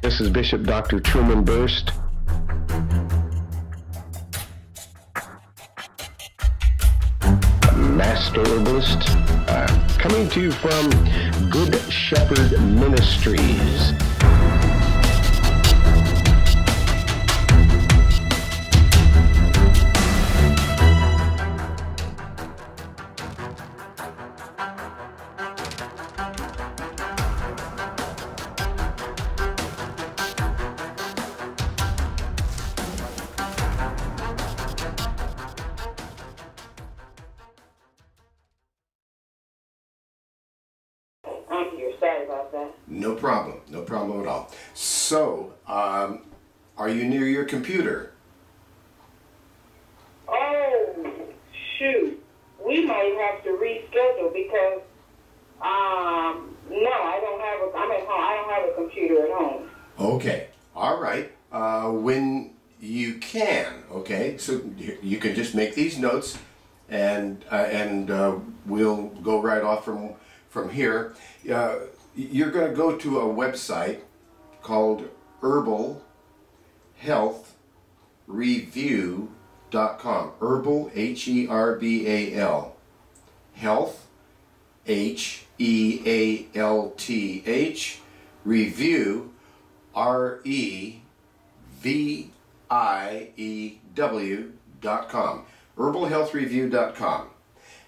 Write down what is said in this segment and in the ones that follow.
This is Bishop Dr. Truman Burst. Master Herbalist, coming to you from Good Shepherd Ministries. Sorry about that. No problem at all. So, are you near your computer? Oh, shoot. We might have to reschedule because, no, I don't have I'm at home. I don't have a computer at home. Okay, all right. When you can, okay, so you can just make these notes and we'll go right off from here. You're going to go to a website called herbalhealthreview.com. Herbal, H-E-R-B-A-L. Health, H-E-A-L-T-H. Review, R-E-V-I-E-W.com. herbalhealthreview.com.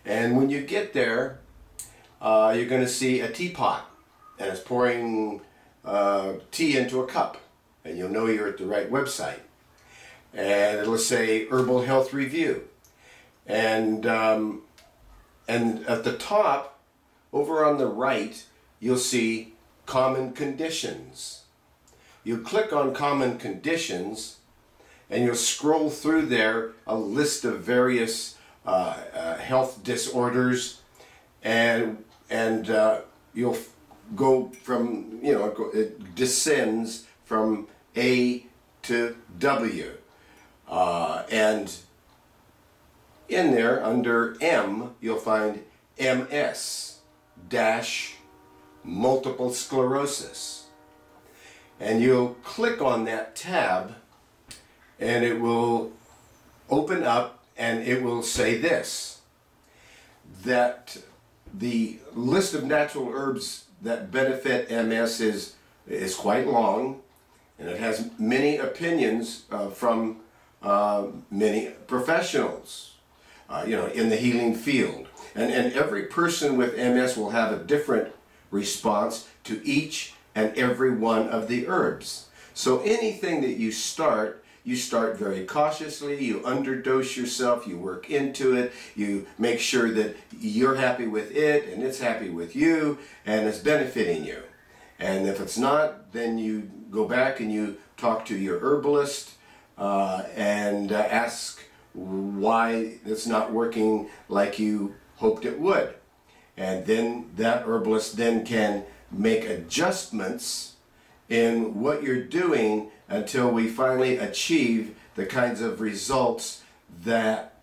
And when you get there, you're going to see a teapot, and it's pouring tea into a cup, and you'll know you're at the right website. And it'll say Herbal Health Review, and at the top, over on the right, you'll see Common Conditions. You click on Common Conditions, and you'll scroll through there a list of various health disorders, and you'll go from, it descends from A to W. And in there, under M, you'll find MS, multiple sclerosis. And you'll click on that tab, and it will open up, and it will say this, that the list of natural herbs that benefit MS is quite long, and it has many opinions from many professionals, in the healing field. And every person with MS will have a different response to each and every one of the herbs. So anything that you start very cautiously, you underdose yourself, you work into it, you make sure that you're happy with it and it's happy with you and it's benefiting you. And if it's not, then you go back and you talk to your herbalist and ask why it's not working like you hoped it would. And then that herbalist then can make adjustments in what you're doing until we finally achieve the kinds of results that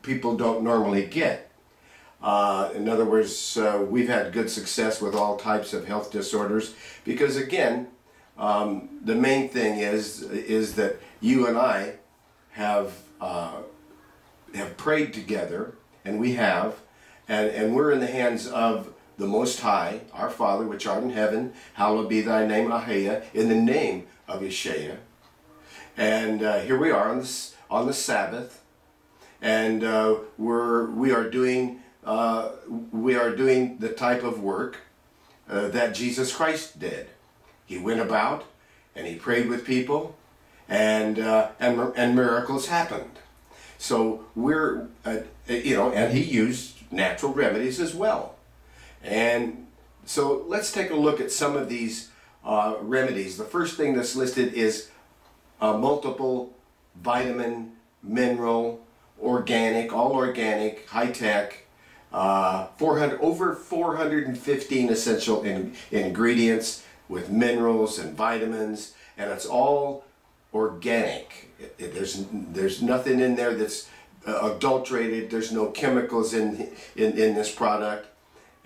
people don't normally get. In other words, we've had good success with all types of health disorders because, again, the main thing is that you and I have prayed together, and we have, and we're in the hands of the Most High, our Father, which art in heaven, hallowed be thy name, Ahaya, in the name of Yeshua. And here we are on the Sabbath, and we are doing the type of work that Jesus Christ did. He went about and he prayed with people, and miracles happened. So we're and he used natural remedies as well. And so let's take a look at some of these remedies. The first thing that's listed is multiple vitamin, mineral, organic, all organic, high-tech, over 415 essential ingredients with minerals and vitamins, and it's all organic. There's nothing in there that's adulterated. There's no chemicals in this product.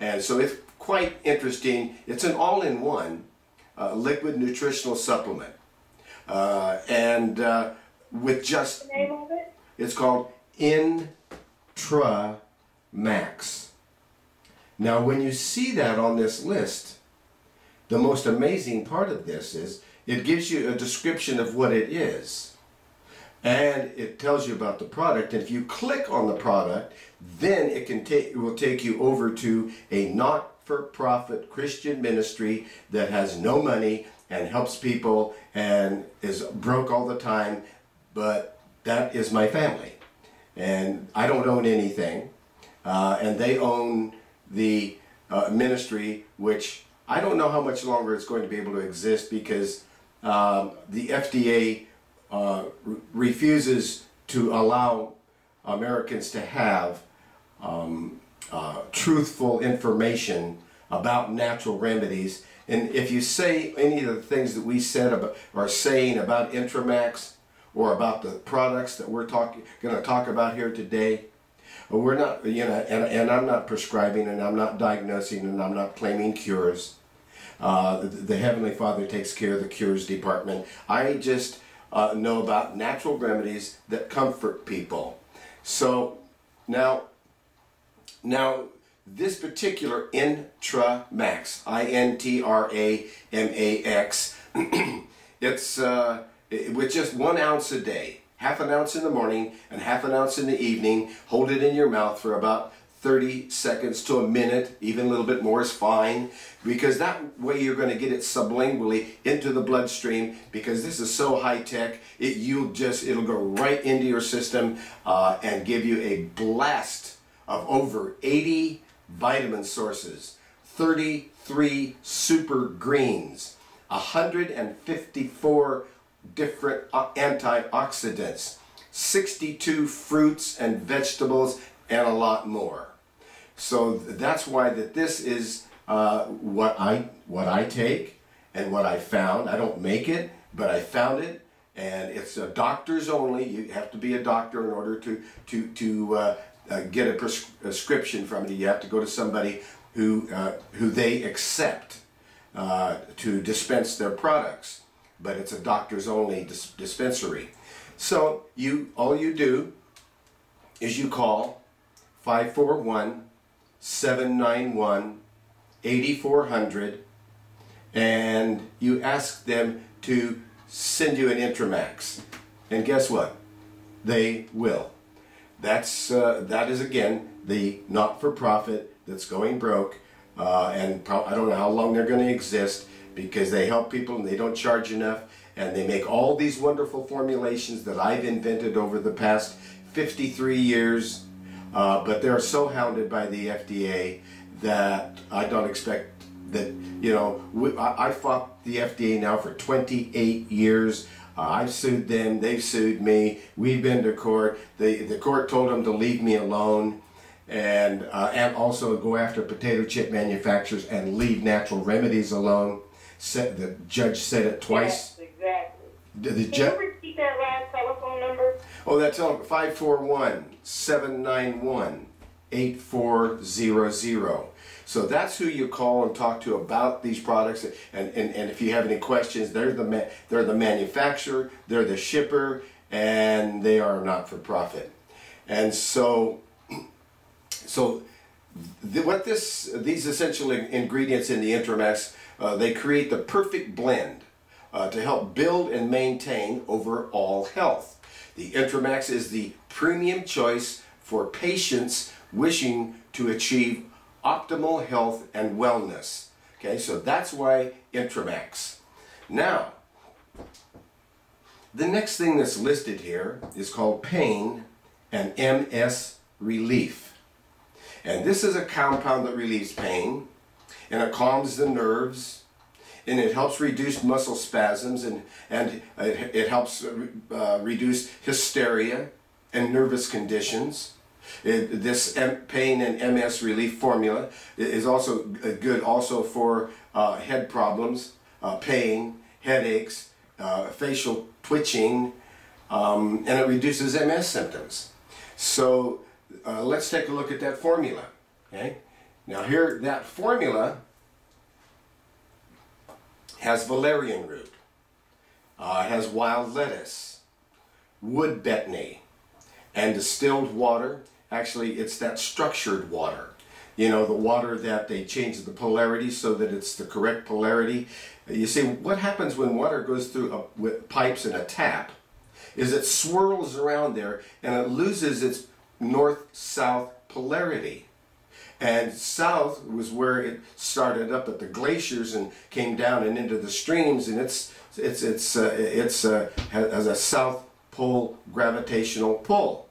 And so it's quite interesting. It's an all-in-one liquid nutritional supplement. With just, The name of it? it's called Intra-Max. Now when you see that on this list, the most amazing part of this is it gives you a description of what it is. And it tells you about the product. And if you click on the product, then it will take you over to a not-for-profit Christian ministry that has no money and helps people and is broke all the time. But that is my family. And I don't own anything. And they own the ministry, which I don't know how much longer it's going to be able to exist, because the FDA refuses to allow Americans to have truthful information about natural remedies. And if you say any of the things that we said about, or saying about Intramax, or about the products that we're going to talk about here today, we're not, you know, and I'm not prescribing, and I'm not diagnosing, and I'm not claiming cures. The Heavenly Father takes care of the cures department. I just know about natural remedies that comfort people. So now this particular Intramax, INTRAMAX, it's with just 1 ounce a day, half an ounce in the morning and half an ounce in the evening. Hold it in your mouth for about 30 seconds to a minute, even a little bit more is fine, because that way you're going to get it sublingually into the bloodstream, because this is so high-tech, it'll go right into your system and give you a blast of over 80 vitamin sources, 33 super greens, 154 different antioxidants, 62 fruits and vegetables, and a lot more. So that's why this is what I take and what I found. I don't make it, but I found it, and it's doctors only. You have to be a doctor in order to get a prescription from it. You have to go to somebody who they accept to dispense their products. But it's a doctors only dispensary. So all you do is you call 541-791-8400, and you ask them to send you an Intramax. And guess what? They will. That is again the not-for-profit that's going broke, and I don't know how long they're going to exist, because they help people and they don't charge enough, and they make all these wonderful formulations that I've invented over the past 53 years, but they're so hounded by the FDA that I don't expect that, you know, I fought the FDA now for 28 years. I've sued them, they've sued me, we've been to court. The court told them to leave me alone, and also go after potato chip manufacturers and leave natural remedies alone. The judge said it twice. Yes, exactly. The Can you repeat that last telephone number? Oh, that's 541-791-8400. So that's who you call and talk to about these products. And if you have any questions, they're the manufacturer, they're the shipper, and they are not for profit. And so these essential ingredients in the Intramax, they create the perfect blend to help build and maintain overall health. The Intramax is the premium choice for patients wishing to achieve optimal health and wellness. Okay, so that's why Intramax. Now, the next thing that's listed here is called pain and MS relief. And this is a compound that relieves pain, and it calms the nerves, and it helps reduce muscle spasms, and it helps reduce hysteria and nervous conditions. This pain and MS relief formula is also good also for head problems, pain, headaches, facial twitching, and it reduces MS symptoms. So let's take a look at that formula. Okay, now here that formula has valerian root, has wild lettuce, wood betony, and distilled water. Actually, it's that structured water. You know, the water that they change the polarity so that it's the correct polarity. You see, what happens when water goes through with pipes and a tap is it swirls around there and it loses its north-south polarity. And south was where it started up at the glaciers and came down and into the streams, and it has a south pole gravitational pull.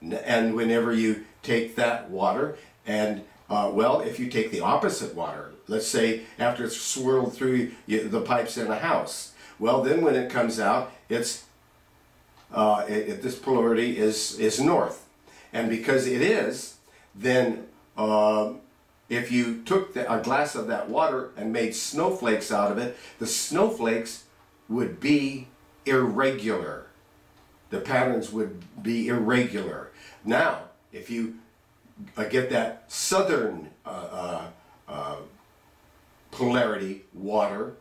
And whenever you take that water and well, if you take the opposite water, let's say after it's swirled through the pipes in a house, well, then when it comes out, this polarity is north. And because it is, then if you took a glass of that water and made snowflakes out of it, the snowflakes would be irregular. The patterns would be irregular. Now, if you get that southern polarity water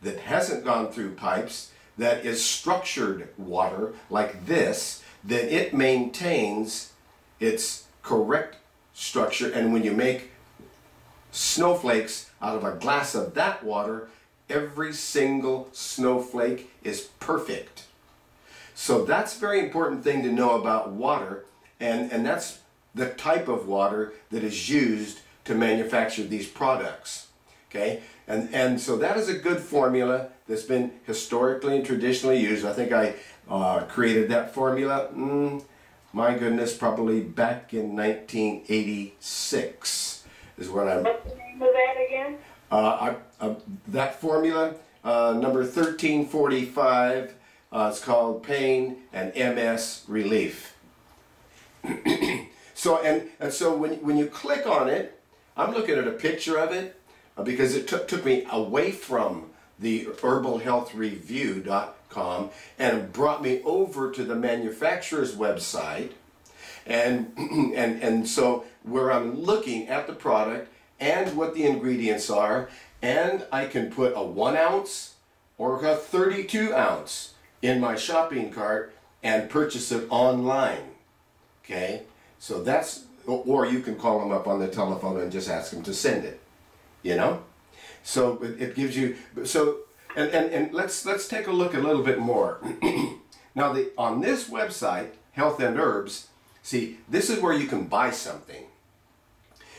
that hasn't gone through pipes, that is structured water like this, then it maintains its correct structure, and when you make snowflakes out of a glass of that water, every single snowflake is perfect. So that's a very important thing to know about water, and that's the type of water that is used to manufacture these products. Okay, and so that is a good formula that's been historically and traditionally used. I think I created that formula, my goodness, probably back in 1986 is when I... What's the name of that again? That formula, number 1345, it's called Pain and MS Relief. So so when you click on it, I'm looking at a picture of it because it took me away from the herbalhealthreview.com and brought me over to the manufacturer's website, and so where I'm looking at the product and what the ingredients are, and I can put a 1 ounce or a 32 ounce in my shopping cart and purchase it online. Okay, so that's, or you can call them up on the telephone and just ask them to send it, you know. So it gives you, so and let's take a look a little bit more. Now on this website, Health and Herbs, see, this is where you can buy something.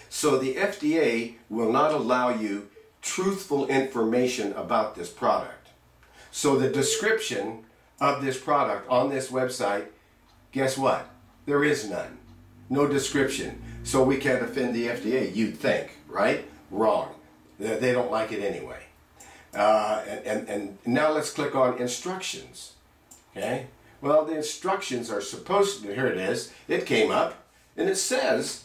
So the FDA will not allow you truthful information about this product. So the description of this product on this website, guess what? There is none. No description. So we can't offend the FDA, you'd think, right? Wrong. They don't like it anyway. And now let's click on instructions. Okay? Well, the instructions are supposed to, here it is. It came up, and it says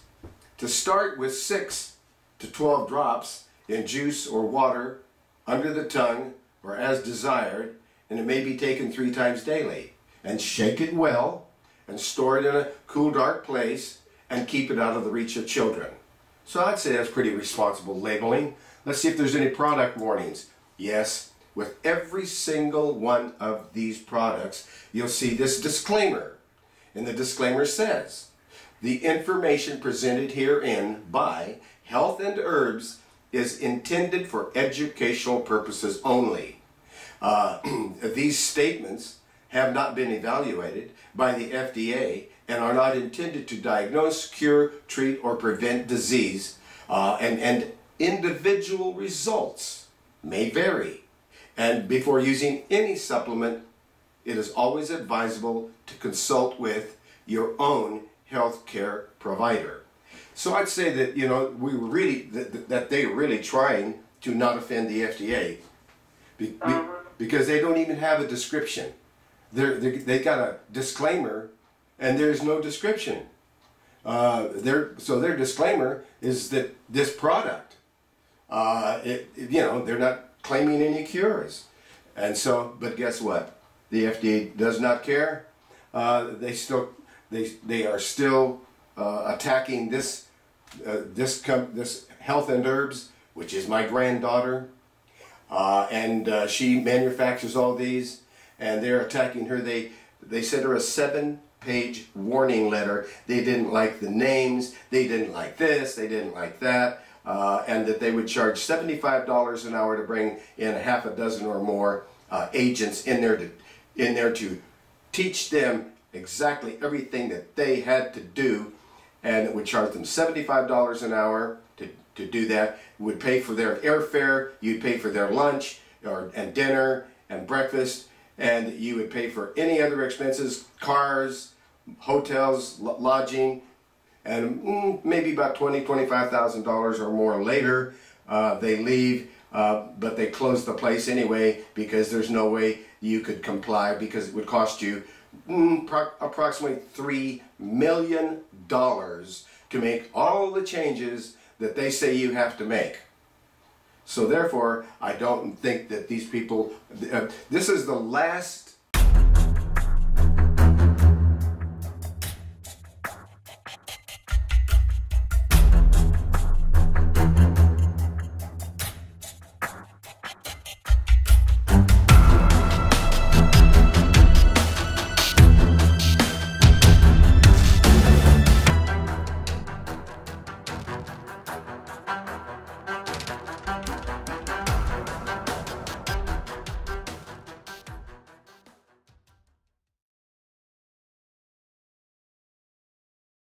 to start with 6 to 12 drops in juice or water under the tongue or as desired, and it may be taken 3 times daily. And shake it well, and store it in a cool, dark place, and keep it out of the reach of children. So I'd say that's pretty responsible labeling. Let's see if there's any product warnings. Yes, with every single one of these products, you'll see this disclaimer. And the disclaimer says, the information presented herein by Health and Herbs is intended for educational purposes only. These statements have not been evaluated by the FDA and are not intended to diagnose, cure, treat, or prevent disease, and individual results may vary. And before using any supplement, it is always advisable to consult with your own healthcare provider. So I'd say that, you know, we were really, that they're really trying to not offend the FDA because they don't even have a description. They got a disclaimer and there's no description. So their disclaimer is that this product, you know, they're not claiming any cures. And so, but guess what? The FDA does not care. They are still attacking this Health and Herbs, which is my granddaughter. and she manufactures all these, and they're attacking her. They sent her a 7-page warning letter. They didn't like the names, they didn't like this, they didn't like that, and that they would charge $75 an hour to bring in half a dozen or more agents in there to teach them exactly everything that they had to do, and it would charge them $75 an hour to do that. It would pay for their airfare, you'd pay for their lunch and dinner and breakfast, and you would pay for any other expenses, cars, hotels, lodging, and maybe about $25,000 or more later, they leave, but they close the place anyway because there's no way you could comply, because it would cost you approximately $3 million to make all the changes that they say you have to make. So therefore, I don't think that these people, this is the last